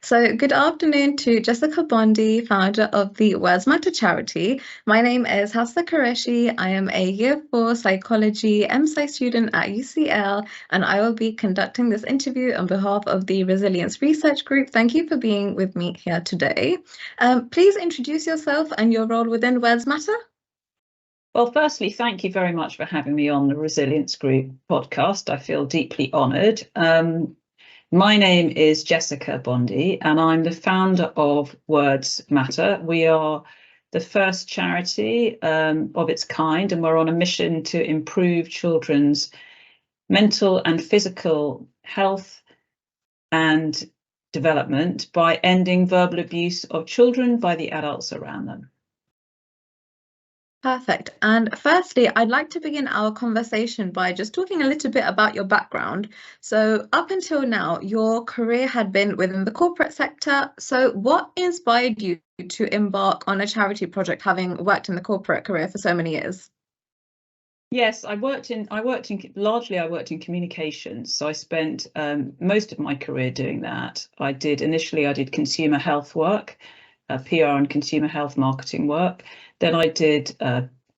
So, good afternoon to Jessica Bondy, founder of the Words Matter charity. My name is Hafsa Qureshi. I am a Year 4 Psychology MSci student at UCL, and I will be conducting this interview on behalf of the Resilience Research Group. Thank you for being with me here today. Please introduce yourself and your role within Words Matter. Well, firstly, thank you very much for having me on the Resilience Group podcast. I feel deeply honoured. My name is Jessica Bondy, and I'm the founder of Words Matter. We are the first charity of its kind, and we're on a mission to improve children's mental and physical health and development by ending verbal abuse of children by the adults around them. Perfect. And firstly, I'd like to begin our conversation by just talking a little bit about your background. So up until now, your career had been within the corporate sector. So what inspired you to embark on a charity project, having worked in the corporate career for so many years? Yes, I worked in communications. So I spent most of my career doing that. Initially I did consumer health work, PR and consumer health marketing work. Then I did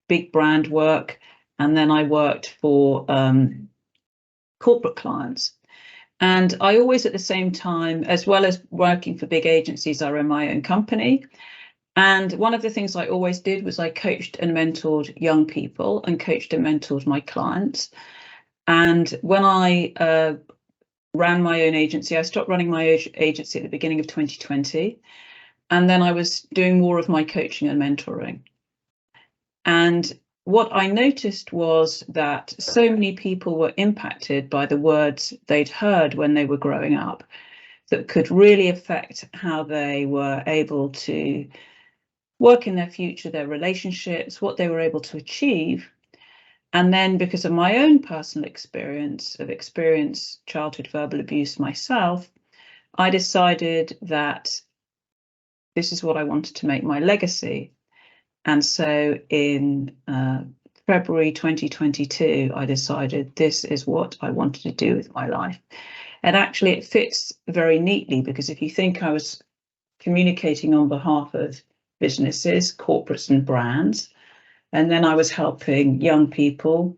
big brand work, and then I worked for corporate clients. And I always, at the same time, as well as working for big agencies, I ran my own company. And one of the things I always did was I coached and mentored young people and coached and mentored my clients. And when I ran my own agency, I stopped running my agency at the beginning of 2020. And then I was doing more of my coaching and mentoring. And what I noticed was that so many people were impacted by the words they'd heard when they were growing up that could really affect how they were able to work in their future, their relationships, what they were able to achieve. And then, because of my own personal experience childhood verbal abuse myself, I decided that this is what I wanted to make my legacy. And so in February 2022, I decided this is what I wanted to do with my life. And actually it fits very neatly, because if you think I was communicating on behalf of businesses, corporates and brands, and then I was helping young people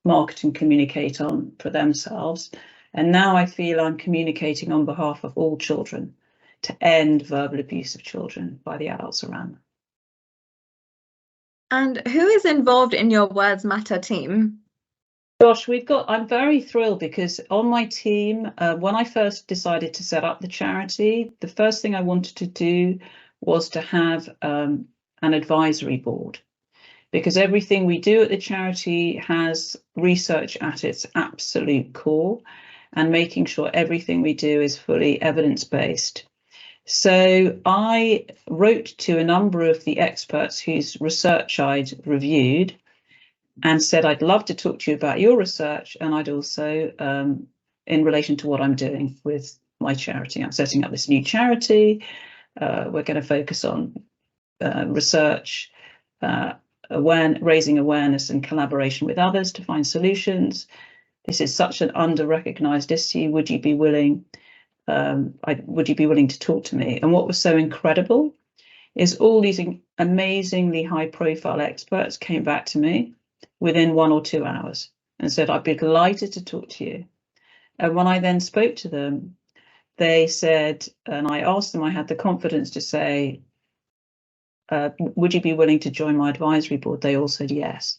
market and communicate for themselves. And now I feel I'm communicating on behalf of all children to end verbal abuse of children by the adults around them. And who is involved in your Words Matter team? Gosh, I'm very thrilled, because on my team, when I first decided to set up the charity, the first thing I wanted to do was to have an advisory board, because everything we do at the charity has research at its absolute core, and making sure everything we do is fully evidence-based. So I wrote to a number of the experts whose research I'd reviewed and said, I'd love to talk to you about your research, and I'd also, in relation to what I'm doing with my charity. I'm setting up this new charity. We're going to focus on research, raising awareness and collaboration with others to find solutions. This is such an under-recognised issue. Would you be willing to talk to me? And what was so incredible is all these amazingly high-profile experts came back to me within 1 or 2 hours and said, I'd be delighted to talk to you. And when I then spoke to them, they said, and I asked them, I had the confidence to say, would you be willing to join my advisory board? They all said yes.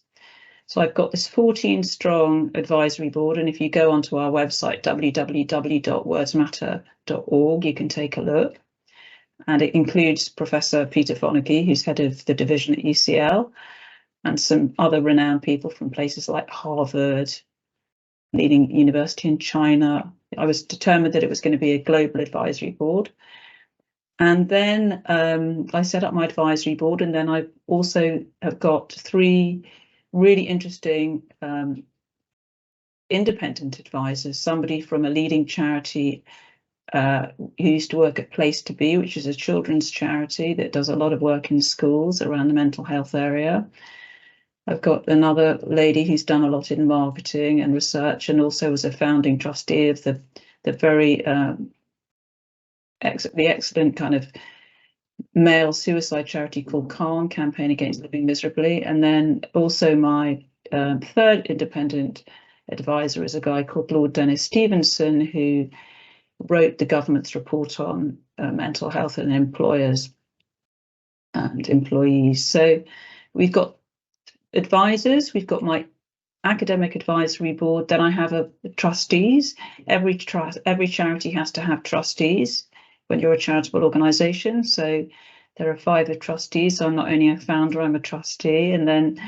So I've got this 14-strong advisory board, and if you go onto our website, www.wordsmatter.org, you can take a look. And it includes Professor Peter Fonagy, who's head of the division at UCL, and some other renowned people from places like Harvard, leading university in China. I was determined that it was going to be a global advisory board. And then I set up my advisory board, and then I also have got 3 really interesting independent advisors, somebody from a leading charity who used to work at Place to Be, which is a children's charity that does a lot of work in schools around the mental health area. I've got another lady who's done a lot in marketing and research, and also was a founding trustee of the very the excellent kind of male suicide charity called CALM, Campaign Against Living Miserably. And then also my third independent advisor is a guy called Lord Dennis Stevenson, who wrote the government's report on mental health in employers and employees. So we've got advisors, we've got my academic advisory board, then I have a trustees. Every charity has to have trustees when you're a charitable organisation. So there are 5 trustees. So I'm not only a founder, I'm a trustee. And then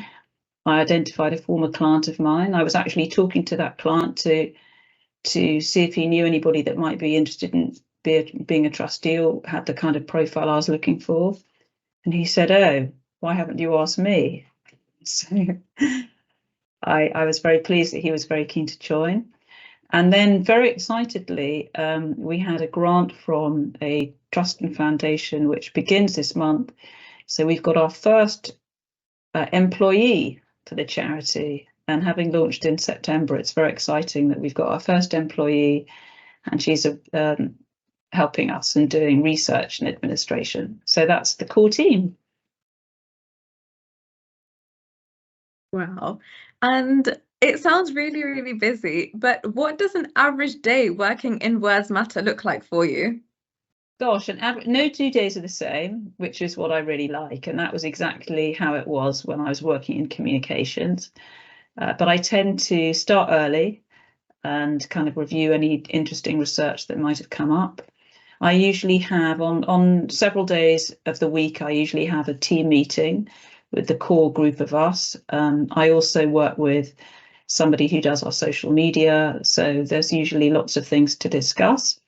I identified a former client of mine. I was actually talking to that client to see if he knew anybody that might be interested in being a trustee or had the kind of profile I was looking for. And he said, "Oh, why haven't you asked me?" So I was very pleased that he was very keen to join. And then very excitedly, we had a grant from a trust and foundation, which begins this month. So we've got our first employee for the charity. And having launched in September, it's very exciting that we've got our first employee, and she's helping us and doing research and administration. So that's the core team. Wow. And it sounds really, really busy, but what does an average day working in Words Matter look like for you? Gosh, no 2 days are the same, which is what I really like. And that was exactly how it was when I was working in communications. But I tend to start early and kind of review any interesting research that might have come up. I usually have on several days of the week, I usually have a team meeting with the core group of us. I also work with somebody who does our social media. So there's usually lots of things to discuss.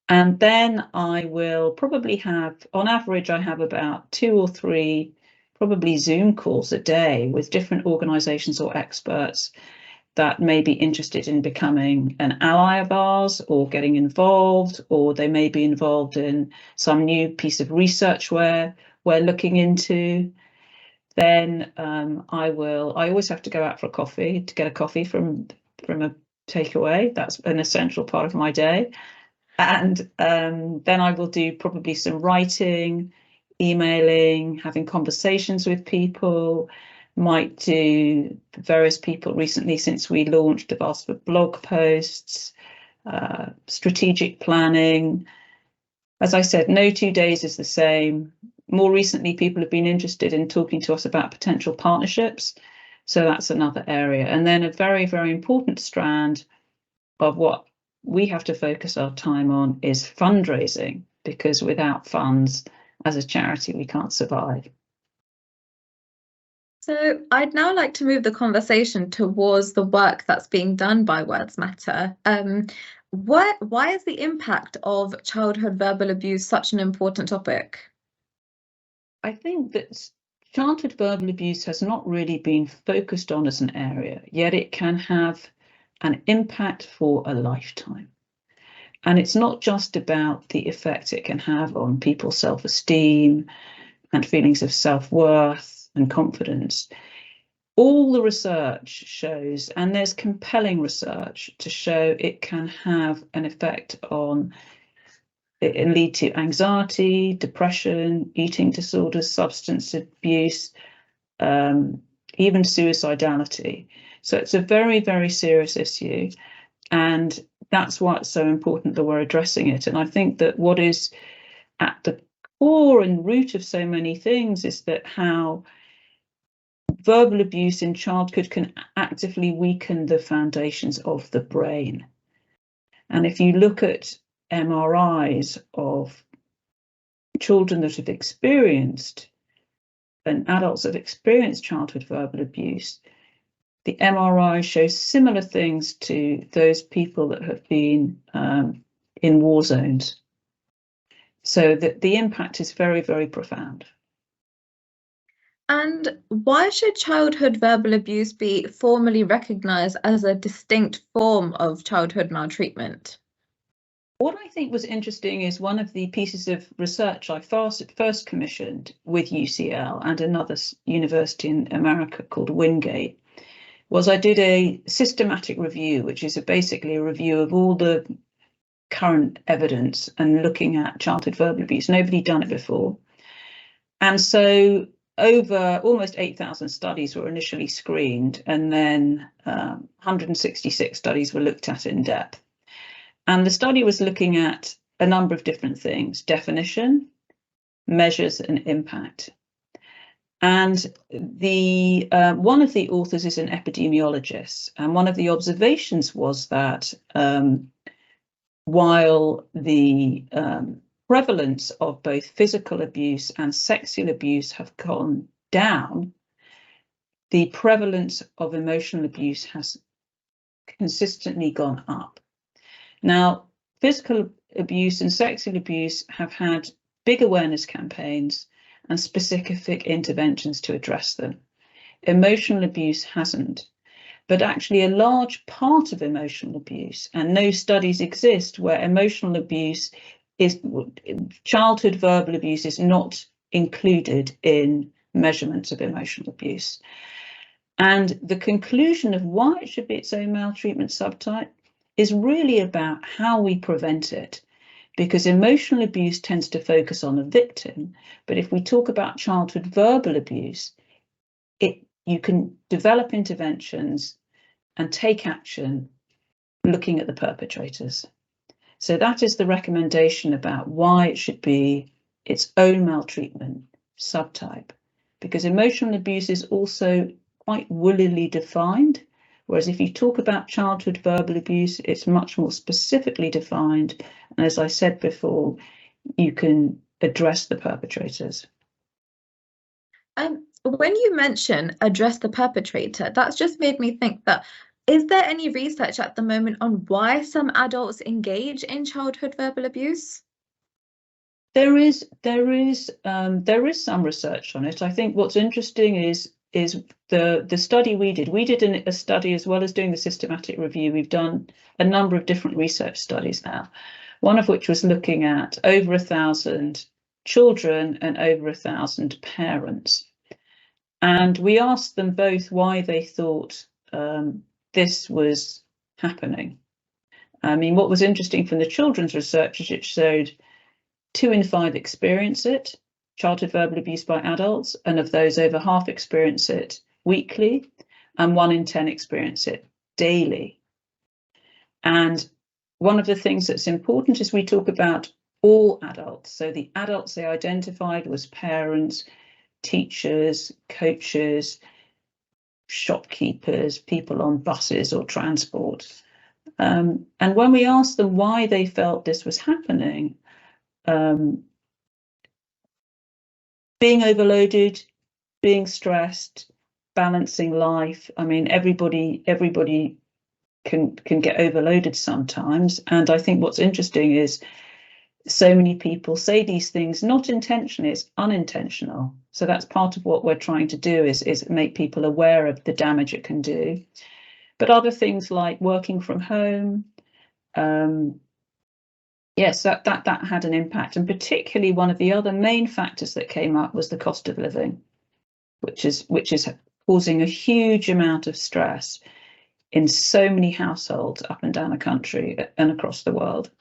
And then I will probably have, on average, I have about 2 or 3 probably Zoom calls a day with different organizations or experts that may be interested in becoming an ally of ours or getting involved, or they may be involved in some new piece of research where we're looking into. Then I always have to go out for a coffee to get a coffee from a takeaway. That's an essential part of my day. And then I will do probably some writing, emailing, having conversations with people, might do various people recently since we launched, have asked for blog posts, strategic planning. As I said, no 2 days is the same. More recently, people have been interested in talking to us about potential partnerships. So that's another area. And then a very, very important strand of what we have to focus our time on is fundraising, because without funds as a charity, we can't survive. So I'd now like to move the conversation towards the work that's being done by Words Matter. Why is the impact of childhood verbal abuse such an important topic? I think that childhood verbal abuse has not really been focused on as an area, yet it can have an impact for a lifetime. And it's not just about the effect it can have on people's self-esteem and feelings of self-worth and confidence. All the research shows, and there's compelling research to show it can have an effect on, it can lead to anxiety, depression, eating disorders, substance abuse, even suicidality. So it's a very, very serious issue. And that's why it's so important that we're addressing it. And I think that what is at the core and root of so many things is that how verbal abuse in childhood can actively weaken the foundations of the brain. And if you look at MRIs of children that have experienced and adults that have experienced childhood verbal abuse, the MRI shows similar things to those people that have been in war zones. So that the impact is very, very profound. And why should childhood verbal abuse be formally recognised as a distinct form of childhood maltreatment? What I think was interesting is one of the pieces of research I first commissioned with UCL and another university in America called Wingate was I did a systematic review, which is basically a review of all the current evidence and looking at childhood verbal abuse. Nobody done it before. And so over almost 8,000 studies were initially screened, and then 166 studies were looked at in depth. And the study was looking at a number of different things: definition, measures, and impact. And the one of the authors is an epidemiologist, and one of the observations was that while the prevalence of both physical abuse and sexual abuse have gone down, the prevalence of emotional abuse has consistently gone up. Now, physical abuse and sexual abuse have had big awareness campaigns and specific interventions to address them. Emotional abuse hasn't. But actually a large part of emotional abuse, and no studies exist where emotional abuse is, childhood verbal abuse is not included in measurements of emotional abuse. And the conclusion of why it should be its own maltreatment subtype is really about how we prevent it, because emotional abuse tends to focus on a victim. But if we talk about childhood verbal abuse, you can develop interventions and take action looking at the perpetrators. So that is the recommendation about why it should be its own maltreatment subtype, because emotional abuse is also quite woolly defined, whereas if you talk about childhood verbal abuse, it's much more specifically defined. And as I said before, you can address the perpetrators. When you mention address the perpetrator, that's just made me think that, is there any research at the moment on why some adults engage in childhood verbal abuse? There is some research on it. I think what's interesting is the study we did. We did a study as well as doing the systematic review. We've done a number of different research studies now, one of which was looking at over 1,000 children and over 1,000 parents. And we asked them both why they thought this was happening. I mean, what was interesting from the children's research is it showed 2 in 5 experience it, childhood verbal abuse by adults, and of those, over half experience it weekly, and 1 in 10 experience it daily. And one of the things that's important is we talk about all adults. So the adults they identified was parents, teachers, coaches, shopkeepers, people on buses or transport. And when we asked them why they felt this was happening, being overloaded, being stressed, balancing life. I mean, everybody can get overloaded sometimes. And I think what's interesting is so many people say these things not intentionally, it's unintentional. So that's part of what we're trying to do is make people aware of the damage it can do. But other things like working from home, yes, that had an impact. And particularly one of the other main factors that came up was the cost of living, which is causing a huge amount of stress in so many households up and down the country and across the world.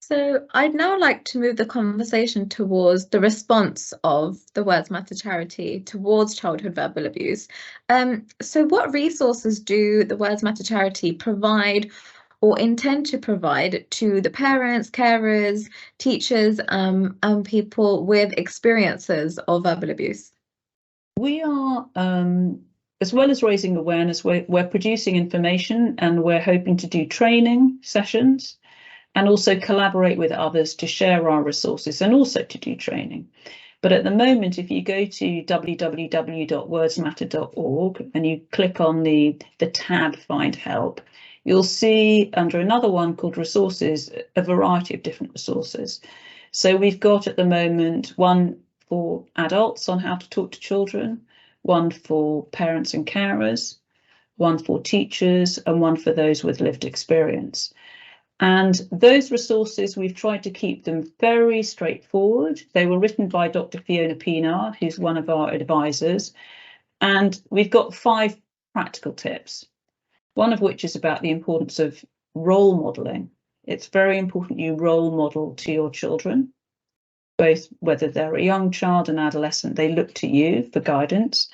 So I'd now like to move the conversation towards the response of the Words Matter charity towards childhood verbal abuse. So what resources do the Words Matter charity provide or intend to provide to the parents, carers, teachers, and people with experiences of verbal abuse? We are, as well as raising awareness, we're producing information, and we're hoping to do training sessions and also collaborate with others to share our resources and also to do training. But at the moment, if you go to www.wordsmatter.org and you click on the tab Find Help, you'll see under another one called Resources, a variety of different resources. So we've got at the moment one for adults on how to talk to children, one for parents and carers, one for teachers, and one for those with lived experience. And those resources, we've tried to keep them very straightforward. They were written by Dr. Fiona Pienaar, who's one of our advisors. And we've got 5 practical tips, one of which is about the importance of role modeling. It's very important you role model to your children, both whether they're a young child and adolescent, they look to you for guidance.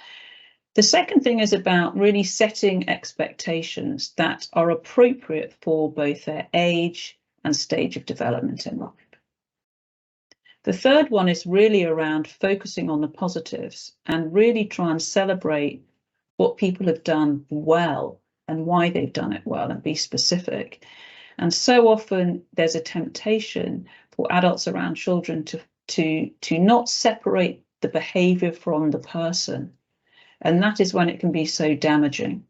The second thing is about really setting expectations that are appropriate for both their age and stage of development in life. The third one is really around focusing on the positives and really try and celebrate what people have done well and why they've done it well, and be specific. And so often there's a temptation for adults around children to not separate the behavior from the person. And that is when it can be so damaging.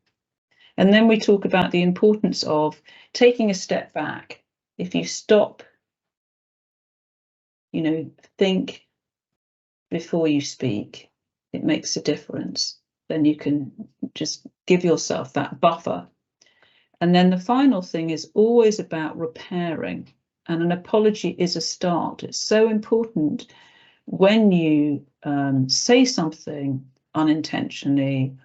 And then we talk about the importance of taking a step back. If you stop, think before you speak, it makes a difference. Then you can just give yourself that buffer. And then the final thing is always about repairing. And an apology is a start. It's so important when you say something unintentionally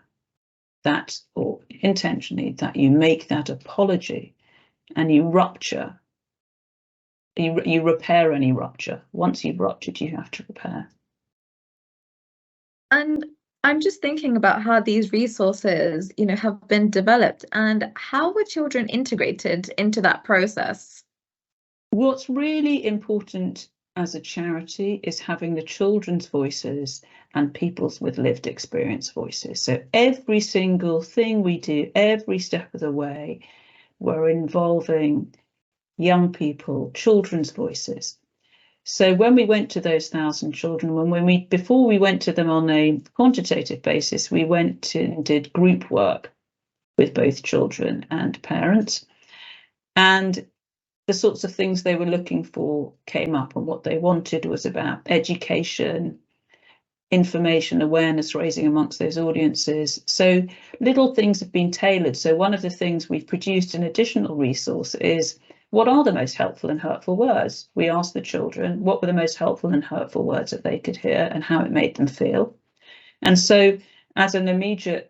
or intentionally, that you make that apology and you rupture. You repair any rupture. Once you've ruptured, you have to repair. And I'm just thinking about how these resources, have been developed, and how were children integrated into that process? What's really important as a charity is having the children's voices and people's with lived experience voices. So every single thing we do, every step of the way, we're involving young people, children's voices. So when we went to those 1,000 children, before we went to them on a quantitative basis, we went and did group work with both children and parents. And the sorts of things they were looking for came up, and what they wanted was about education, information, awareness raising amongst those audiences. So little things have been tailored. So one of the things we've produced an additional resource is, what are the most helpful and hurtful words? We asked the children what were the most helpful and hurtful words that they could hear and how it made them feel. And so as an immediate,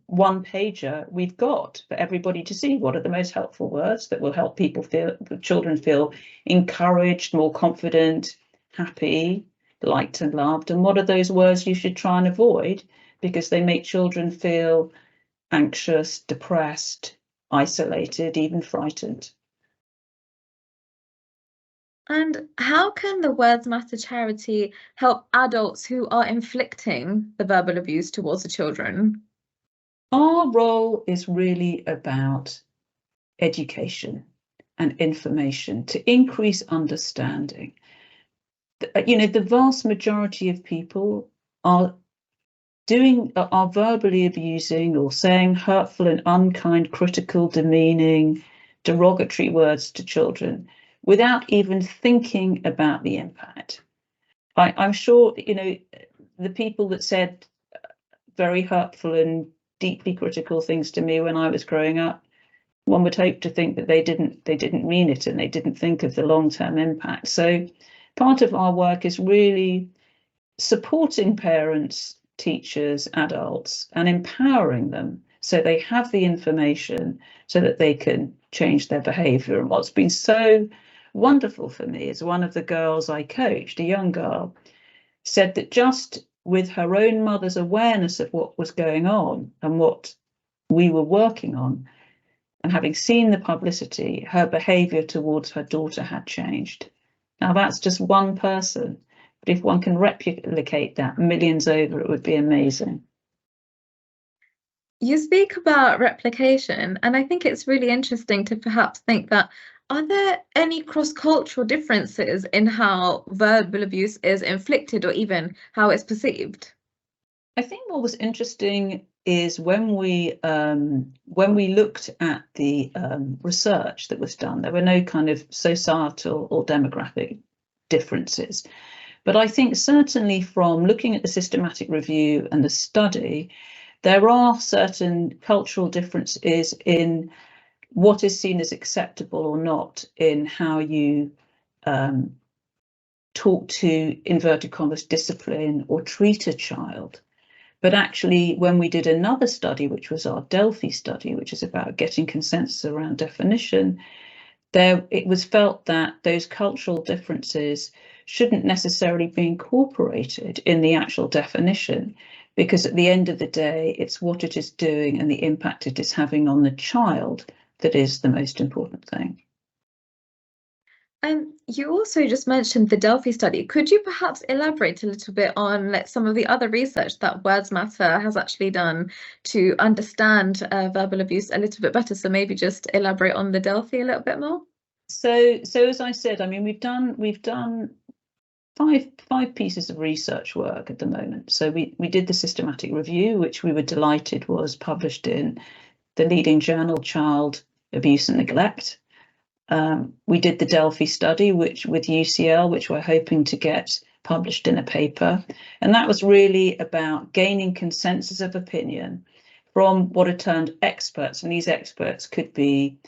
one pager, we've got for everybody to see what are the most helpful words that will help children feel encouraged, more confident, happy, liked and loved, and what are those words you should try and avoid because they make children feel anxious, depressed, isolated, even frightened. And how can the Words Matter charity help adults who are inflicting the verbal abuse towards the children? Our role is really about education and information to increase understanding. The vast majority of people are verbally abusing or saying hurtful and unkind, critical, demeaning, derogatory words to children without even thinking about the impact. I'm sure, the people that said very hurtful and deeply critical things to me when I was growing up, one would hope to think that they didn't mean it and they didn't think of the long-term impact. So part of our work is really supporting parents, teachers, adults, and empowering them so they have the information so that they can change their behavior. And what's been so wonderful for me is one of the girls I coached, a young girl, said that just with her own mother's awareness of what was going on and what we were working on, and having seen the publicity, her behavior towards her daughter had changed. Now that's just one person, but if one can replicate that millions over, it would be amazing. You speak about replication, and I think it's really interesting to perhaps think that, are there any cross-cultural differences in how verbal abuse is inflicted or even how it's perceived? I think what was interesting is when we looked at the research that was done, there were no kind of societal or demographic differences. But I think certainly from looking at the systematic review and the study, there are certain cultural differences in what is seen as acceptable or not in how you talk to, inverted commas, discipline or treat a child. But actually, when we did another study, which was our Delphi study, which is about getting consensus around definition, it was felt that those cultural differences shouldn't necessarily be incorporated in the actual definition, because at the end of the day, it's what it is doing and the impact it is having on the child that is the most important thing. You also just mentioned the Delphi study. Could you perhaps elaborate a little bit on some of the other research that Words Matter has actually done to understand verbal abuse a little bit better? So maybe just elaborate on the Delphi a little bit more. So as I said, I mean, we've done five pieces of research work at the moment. So we did the systematic review, which we were delighted was published in the leading journal, Child Abuse and Neglect. We did the Delphi study, which with UCL, which we're hoping to get published in a paper. And that was really about gaining consensus of opinion from what are termed experts. And these experts could be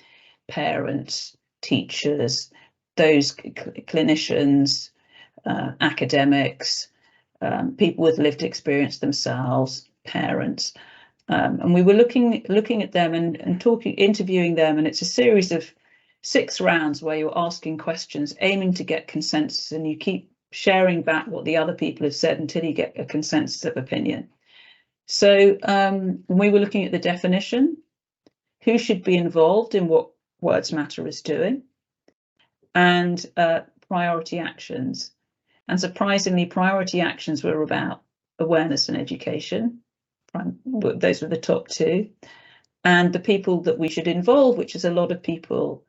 parents, teachers, those clinicians, academics, people with lived experience themselves, parents. And we were looking at them and interviewing them. And it's a series of 6 rounds where you're asking questions, aiming to get consensus, and you keep sharing back what the other people have said until you get a consensus of opinion. So we were looking at the definition, who should be involved in what Words Matter is doing, and priority actions. And surprisingly, priority actions were about awareness and education. Those were the top 2. And the people that we should involve, which is a lot of people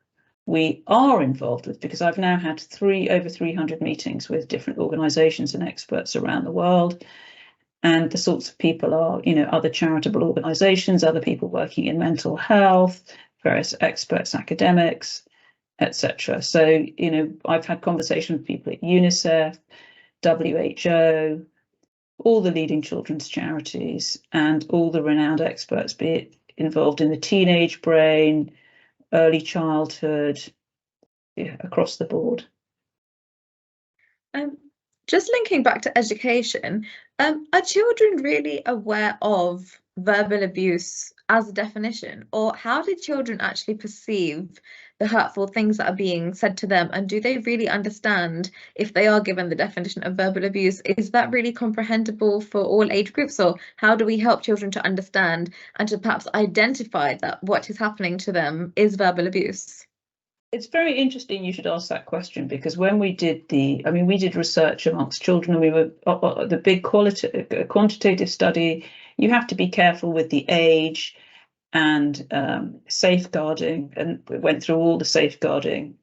we are involved with, because I've now had over 300 meetings with different organisations and experts around the world. And the sorts of people are, other charitable organisations, other people working in mental health, various experts, academics, etc. So, I've had conversations with people at UNICEF, WHO, all the leading children's charities, and all the renowned experts, be it involved in the teenage brain, early childhood, across the board. Just linking back to education, are children really aware of verbal abuse as a definition, or how do children actually perceive the hurtful things that are being said to them, and do they really understand if they are given the definition of verbal abuse? Is that really comprehensible for all age groups, or how do we help children to understand and to perhaps identify that what is happening to them is verbal abuse? It's very interesting you should ask that question, because when we did we did research amongst children, and we were the big quantitative study. You have to be careful with the age and safeguarding, and we went through all the safeguarding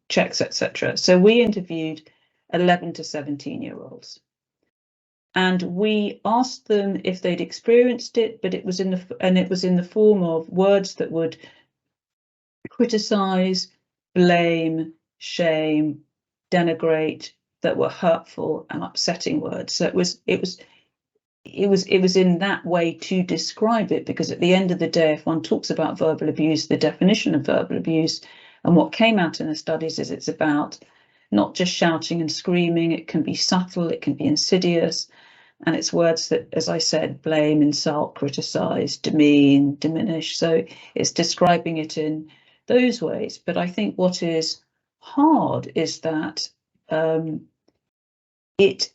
checks, etc. So we interviewed 11 to 17-year-olds, and we asked them if they'd experienced it, but it was in the form of words that would criticize, blame, shame, denigrate, that were hurtful and upsetting words. So it was in that way to describe it, because at the end of the day, if one talks about verbal abuse, the definition of verbal abuse and what came out in the studies is it's about not just shouting and screaming. It can be subtle, it can be insidious, and it's words that, as I said, blame, insult, criticize, demean, diminish. So it's describing it in those ways. But I think what is hard is that it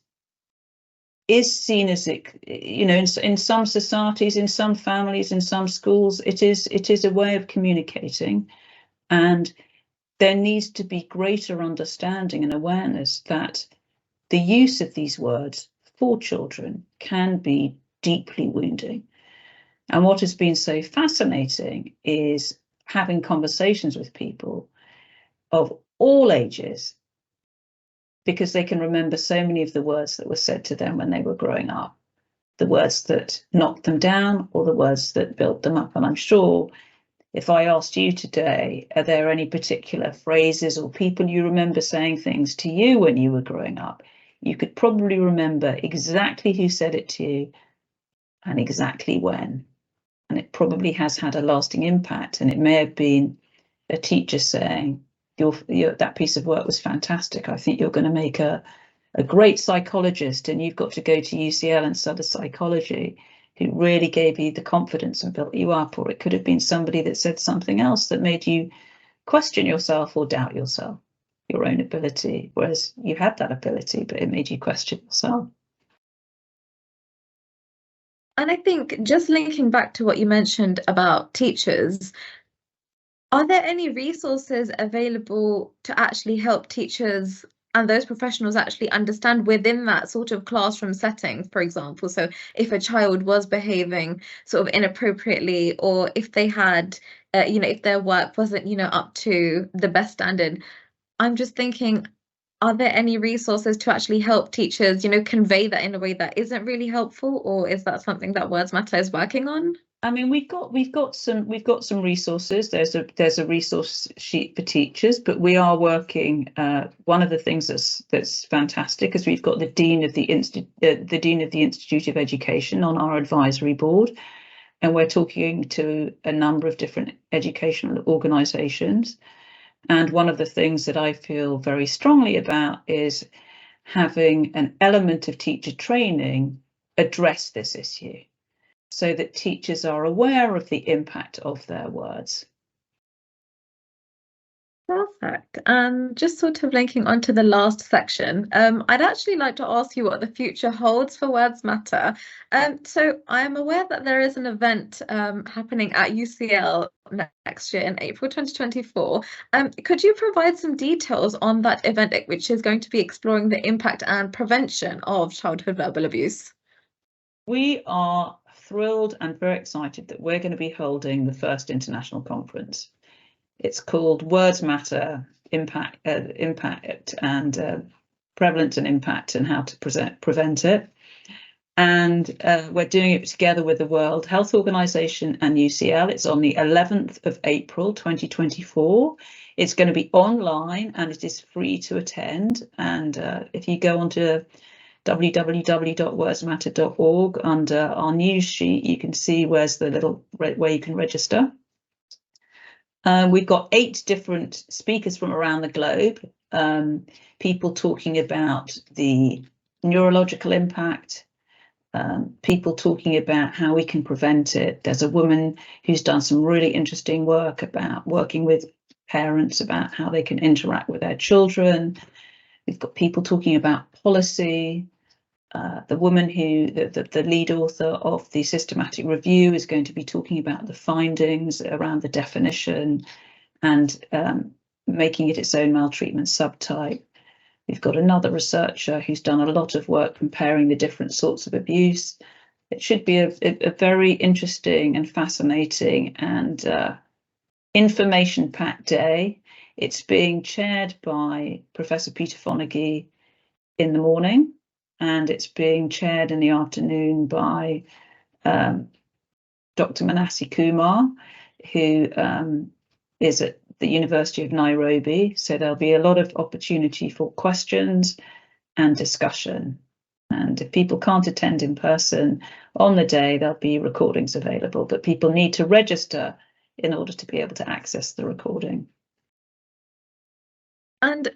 is seen as, in some societies, in some families, in some schools, it is a way of communicating, and there needs to be greater understanding and awareness that the use of these words for children can be deeply wounding. And what has been so fascinating is having conversations with people of all ages, because they can remember so many of the words that were said to them when they were growing up, the words that knocked them down or the words that built them up. And I'm sure if I asked you today, are there any particular phrases or people you remember saying things to you when you were growing up, you could probably remember exactly who said it to you and exactly when. And it probably has had a lasting impact. And it may have been a teacher saying, that piece of work was fantastic. I think you're going to make a great psychologist, and you've got to go to UCL and study psychology. who really gave you the confidence and built you up, or it could have been somebody that said something else that made you question yourself or doubt yourself, your own ability, whereas you had that ability, but it made you question yourself. And I think just linking back to what you mentioned about teachers, are there any resources available to actually help teachers and those professionals actually understand within that sort of classroom setting, for example? So if a child was behaving sort of inappropriately, or if they had, if their work wasn't, up to the best standard, I'm just thinking, are there any resources to actually help teachers, convey that in a way that isn't really helpful, or is that something that Words Matter is working on? I mean, we've got some resources. There's a resource sheet for teachers, but we are working. One of the things that's fantastic is we've got the dean of the Institute of Education on our advisory board, and we're talking to a number of different educational organisations. And one of the things that I feel very strongly about is having an element of teacher training address this issue, so that teachers are aware of the impact of their words. Perfect. And just sort of linking onto the last section, I'd actually like to ask you what the future holds for Words Matter. So I am aware that there is an event happening at UCL next year in April 2024. Could you provide some details on that event, which is going to be exploring the impact and prevention of childhood verbal abuse? We are thrilled and very excited that we're going to be holding the first international conference. It's called Words Matter, Impact and Prevalence and Impact, and How to Prevent It. And we're doing it together with the World Health Organization and UCL. It's on the 11th of April 2024. It's going to be online and it is free to attend. And if you go onto www.wordsmatter.org, under our news sheet, you can see where's the little where you can register. We've got 8 different speakers from around the globe, people talking about the neurological impact, people talking about how we can prevent it. There's a woman who's done some really interesting work about working with parents about how they can interact with their children. We've got people talking about policy. The woman who, the lead author of the systematic review, is going to be talking about the findings around the definition and making it its own maltreatment subtype. We've got another researcher who's done a lot of work comparing the different sorts of abuse. It should be a very interesting and fascinating and information-packed day. It's being chaired by Professor Peter Fonagy in the morning, and it's being chaired in the afternoon by Dr. Manasi Kumar, who is at the University of Nairobi. So there'll be a lot of opportunity for questions and discussion. And if people can't attend in person on the day, there'll be recordings available, but people need to register in order to be able to access the recording. And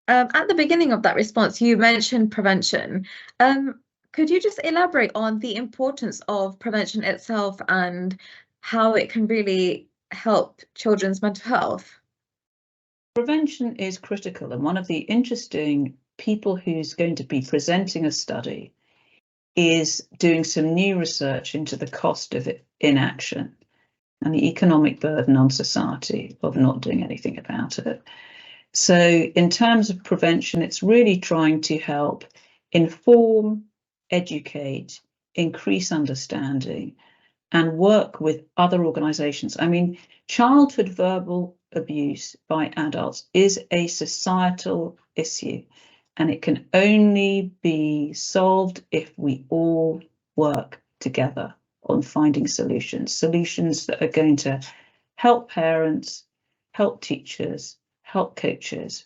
at the beginning of that response, you mentioned prevention. Could you just elaborate on the importance of prevention itself and how it can really help children's mental health? Prevention is critical, and one of the interesting people who's going to be presenting a study is doing some new research into the cost of inaction and the economic burden on society of not doing anything about it. So in terms of prevention, it's really trying to help inform, educate, increase understanding, and work with other organisations. I mean, childhood verbal abuse by adults is a societal issue, and it can only be solved if we all work together on finding solutions that are going to help parents, help teachers, help coaches,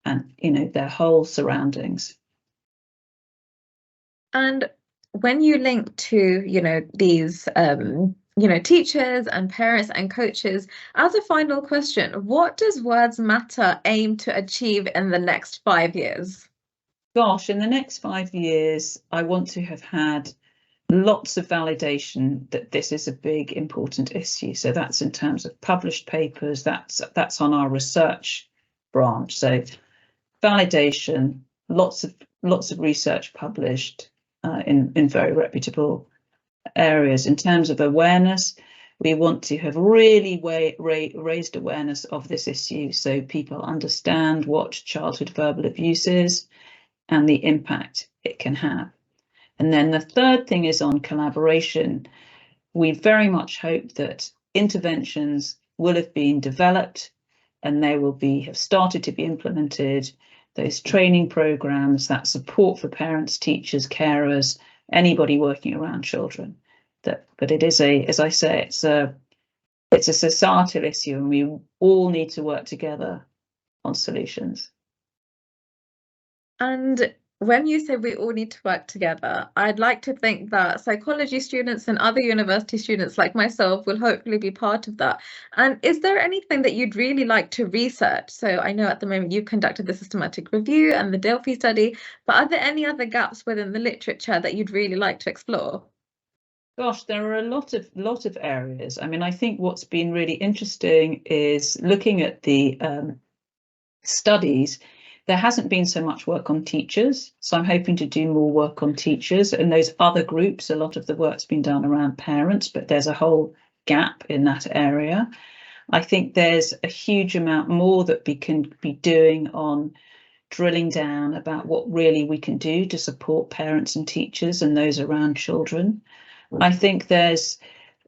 and their whole surroundings. And when you link to these teachers and parents and coaches, as a final question, what does Words Matter aim to achieve in the next 5 years? Gosh, in the next 5 years, I want to have had lots of validation that this is a big, important issue. So that's in terms of published papers, that's on our research branch. So validation, lots of research published in very reputable areas. In terms of awareness, we want to have really raised awareness of this issue so people understand what childhood verbal abuse is and the impact it can have. And then the third thing is on collaboration. We very much hope that interventions will have been developed and they will have started to be implemented. Those training programs, that support for parents, teachers, carers, anybody working around children. But it is as I say, it's a societal issue, and we all need to work together on solutions. And when you say we all need to work together, I'd like to think that psychology students and other university students like myself will hopefully be part of that. And is there anything that you'd really like to research? So I know at the moment you conducted the systematic review and the Delphi study, but are there any other gaps within the literature that you'd really like to explore? Gosh, there are a lot of areas. I mean, I think what's been really interesting is looking at the studies. There hasn't been so much work on teachers, so I'm hoping to do more work on teachers and those other groups. A lot of the work's been done around parents, but there's a whole gap in that area. I think there's a huge amount more that we can be doing on drilling down about what really we can do to support parents and teachers and those around children. I think there's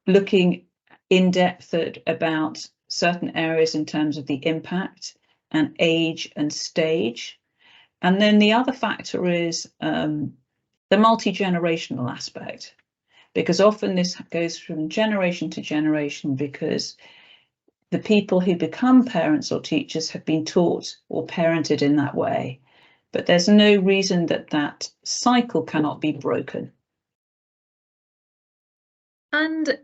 looking in depth about certain areas in terms of the impact and age and stage. And then the other factor is the multi-generational aspect, because often this goes from generation to generation because the people who become parents or teachers have been taught or parented in that way. But there's no reason that cycle cannot be broken. And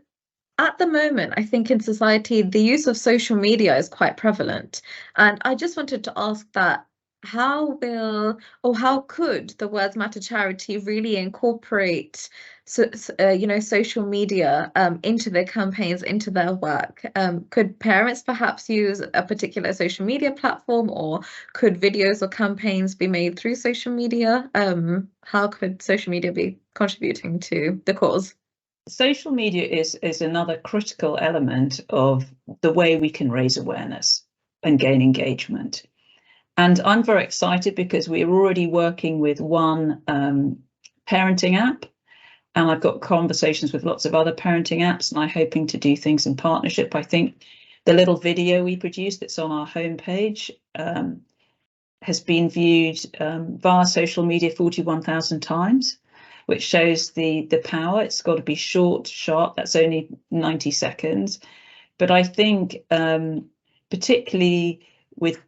at the moment, I think in society, the use of social media is quite prevalent. And I just wanted to ask that how could the Words Matter charity really incorporate social media into their campaigns, into their work? Could parents perhaps use a particular social media platform, or could videos or campaigns be made through social media? How could social media be contributing to the cause? Social media is another critical element of the way we can raise awareness and gain engagement. And I'm very excited because we're already working with one parenting app, and I've got conversations with lots of other parenting apps, and I'm hoping to do things in partnership. I think the little video we produced that's on our homepage has been viewed via social media 41,000 times, which shows the power. It's got to be short, sharp. That's only 90 seconds. But I think particularly with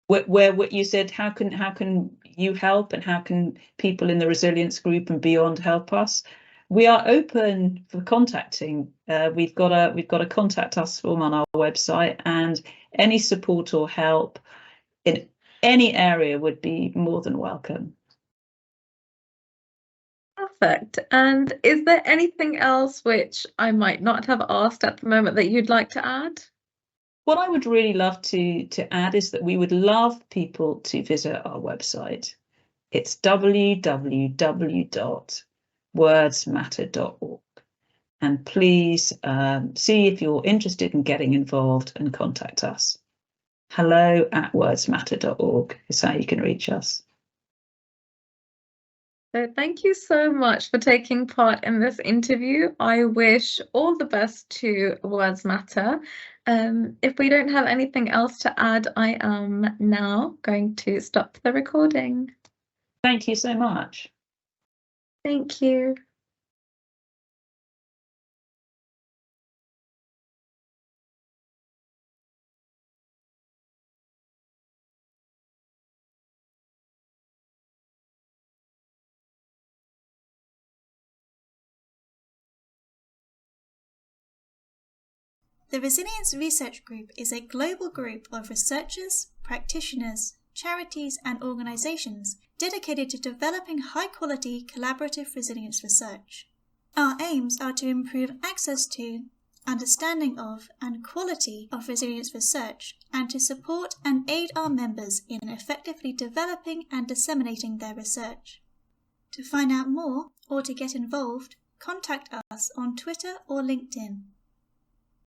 where what you said, how can you help, and how can people in the resilience group and beyond help us? We are open for contacting. We've got a contact us form on our website, and any support or help in any area would be more than welcome. Perfect. And is there anything else which I might not have asked at the moment that you'd like to add? What I would really love to add is that we would love people to visit our website. It's www.wordsmatter.org. And please see if you're interested in getting involved and contact us. hello@wordsmatter.org is how you can reach us. So thank you so much for taking part in this interview. I wish all the best to Words Matter. If we don't have anything else to add, I am now going to stop the recording. Thank you so much. Thank you. The Resilience Research Group is a global group of researchers, practitioners, charities and organisations dedicated to developing high-quality collaborative resilience research. Our aims are to improve access to, understanding of, and quality of resilience research, and to support and aid our members in effectively developing and disseminating their research. To find out more or to get involved, contact us on Twitter or LinkedIn.